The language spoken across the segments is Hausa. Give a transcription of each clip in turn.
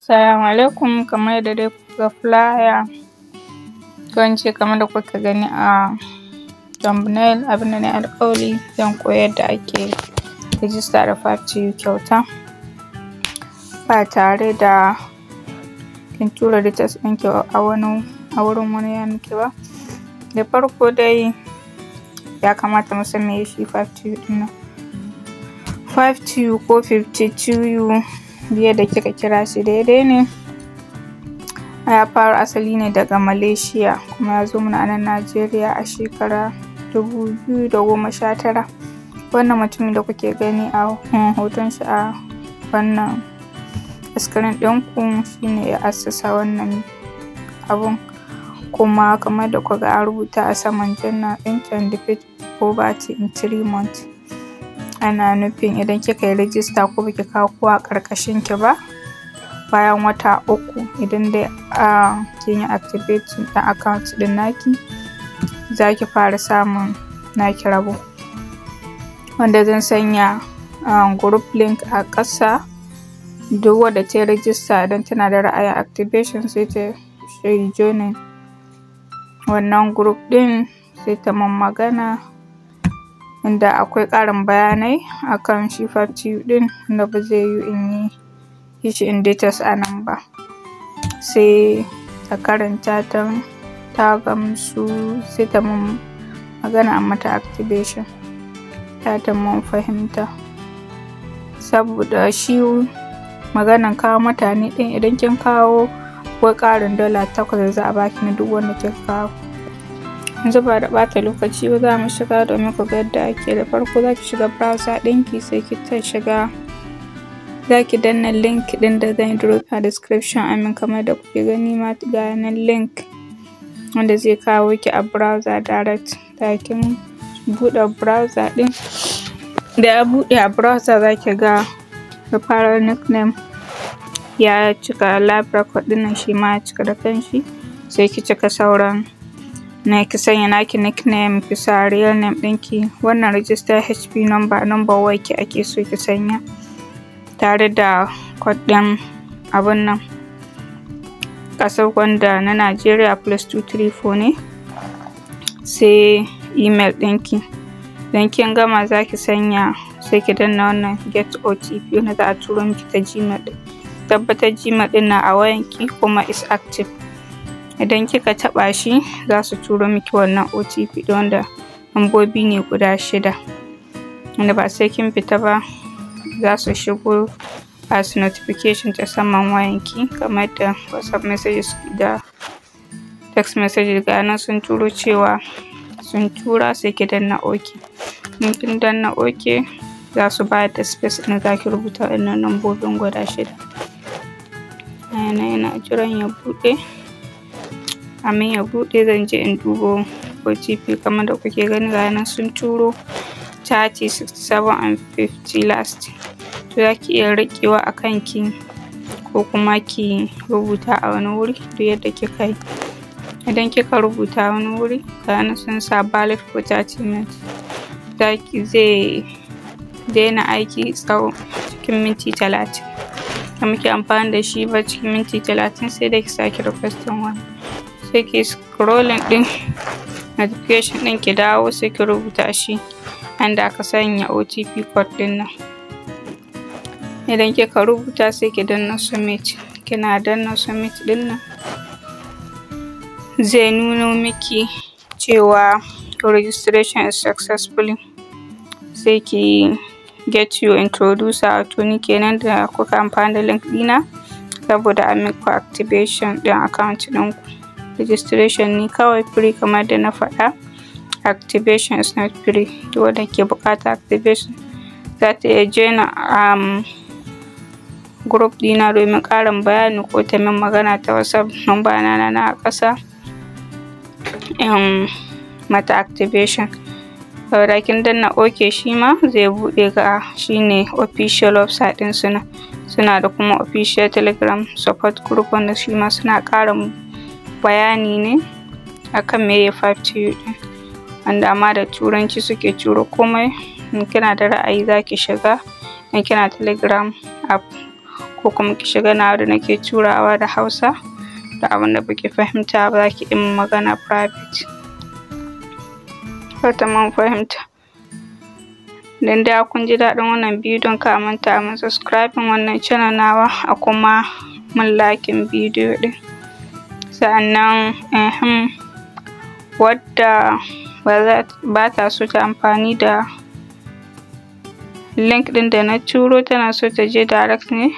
Assalamu alaikum, kamar yadda dai kuka flyer ko in ce kamar da kuka gani a thumbnail, abinda na yi alƙawari zan koyar da ake rijista da 5 kyauta ba tare da kin tura details ɗinki a wurin wani ya miki ba. Da farko dai ya kamata mu san meye shi 5 ɗin nan. 5 ko 52 yadda kika kira shi daidai ne. Ya faro asali ne daga Malaysia kuma ya zo mana a nan Najeriya a shekara 2019. Wannan mutumin da kuke gani a hoton shi a wannan screen ɗinku shine ya assasa wannan abun, kuma kamar da kuka ga an rubuta a saman journal ɗin defeat poverty in 3 months. Ana nufin idan kika yi rijista ko baki kawo kowa ƙarƙashin ki ba, bayan wata 3 idan dai kin yi activating ɗin account ɗin naki, za ki fara samun naki rabo, wanda zan sanya group link a ƙasa. Duk wadda ta yi rijista idan tana da ra'ayin activation sai ta joining wannan group ɗin, sai ta mun magana inda akwai ƙarin bayanai akan shi 5 ɗin da ba zai yiwu in yi shi in details a nan ba. Sai ta karanta ta gamsu sai ta mun magana a mata activation, ta mun fahimta. Saboda shi maganan kawo mutane ɗin idan kin kawo akwai ƙarin $8 da za a baki na duk wanda kika kawo. Yanzu ba da ɓata lokaci ba za mu shiga domin ku ga yadda ake. Da farko za ki shiga browser ɗinki, sai ki ta shiga, za ki danna link ɗin da zan drop a description kamar da kuke gani ma ga nan link wanda zai kawo ki a browser direct. Da kin buɗe browser ɗin, da ya buɗe a browser za ki ga referral nickname ya cika, live record ɗin nan shi ma ya cika da kanshi. Sai ki cika sauran na ki sanya naki nickname, ki sa real name ɗinki. Wannan register HP number wayarki ake so ki sanya tare da code ɗin abun nan ƙasar wanda na Najeriya +234 ne. Sai email ɗinki, idan kin gama za ki sanya, sai ki danna wannan get OTP wanda za a turo miki ta Gmail ɗin. Tabbatar Gmail ɗin na a wayanki kuma is active. Idan kika taɓa shi za su turo miki wannan OTP ɗin wanda lambobi ne guda 6 wanda ba sai kin fita ba za su shigo as notification ta saman wayanki, kamar da WhatsApp messages da text messages ga nan sun turo cewa sun tura. Sai ki danna OK. In kin danna OK za su bayar da space ɗin za ki rubuta waɗannan lambobin guda 6. Yana jiran ya buɗe. Amin ya buɗe zan je in dubo OTP kamar da kuke gani ga nan sun turo 30 67 and 50 last. To za ki iya riƙewa a kanki ko kuma ki rubuta a wani wuri duk yadda kika yi. Idan kika rubuta wani wuri ga nan sun sa valid for 30 minutes, zai daina aiki cikin minti 30. Da muke amfani da shi ba cikin minti 30 sai da ki sake requesting wani. Sai ki scrolling ɗin notification ɗin ki dawo sai ki rubuta shi inda aka sanya OTP code ɗin nan. Idan kika rubuta sai ki danna submit. Kina danna submit ɗin nan zai nuno miki cewa your registration is successfully. Sai ki get your introducer, to ni kenan da kuka amfani da link ɗina saboda a muku activation ɗin account ɗinku. Registration ne kawai free kamar da na faɗa, activation is not free. Duk wanda ke buƙatar activation za ta iya join group ɗina domin ƙarin bayani ko ta min magana ta WhatsApp. Number na a ƙasa mata activation. Saboda kin danna OK shi ma zai buɗe ga shine official website ɗin suna da kuma official Telegram support group wanda shi ma suna ƙarin bayani ne akan meye 5 ɗin, wanda amma da turanci suke turo komai. In kina da ra'ayi za ki shiga, in kina Telegram app ko kuma ki shiga nawa da nake turawa da Hausa, da abin da baki fahimta ba za ki yi magana private. Fata mun fahimta. Dan da kun ji daɗin wannan bidiyon, ka manta mun subscribing wannan channel nawa, a kuma mun liking bidiyo ɗin. Sa'annan wadda ba ta so ta amfani da link ɗin da na turo, tana so ta je direct ne,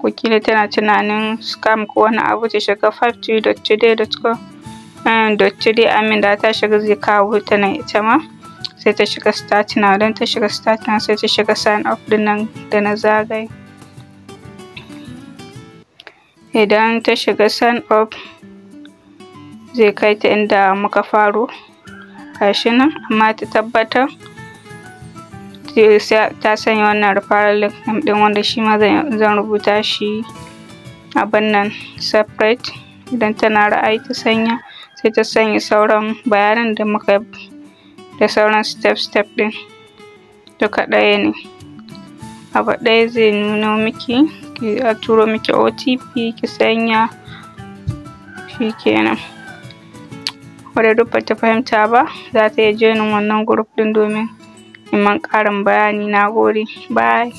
ko kila tana tunanin scam ko wani abu, ta shiga 52.today.com.today amin da ta shiga zai kawo ta nan ita ma, sai ta shiga start now. Don ta shiga start now sai ta shiga sign up ɗin nan da na zagaye. Idan ta shiga sign up zai kai ta inda muka faro, gashi nan, amma ta tabbatar ta sanya wannan referral link ɗin, wanda shi ma zan rubuta shi abin nan separate. Idan tana ra'ayi ta sanya, sai ta sanya sauran bayanan da muka da sauran step ɗin duka ɗaya ne. Abu ɗaya zai nuna miki, a turo miki OTP ki sanya, shikenan. Wadda duk bata fahimta ba za ta iya joinin wannan group ɗin domin neman ƙarin bayani. Na gode, bye.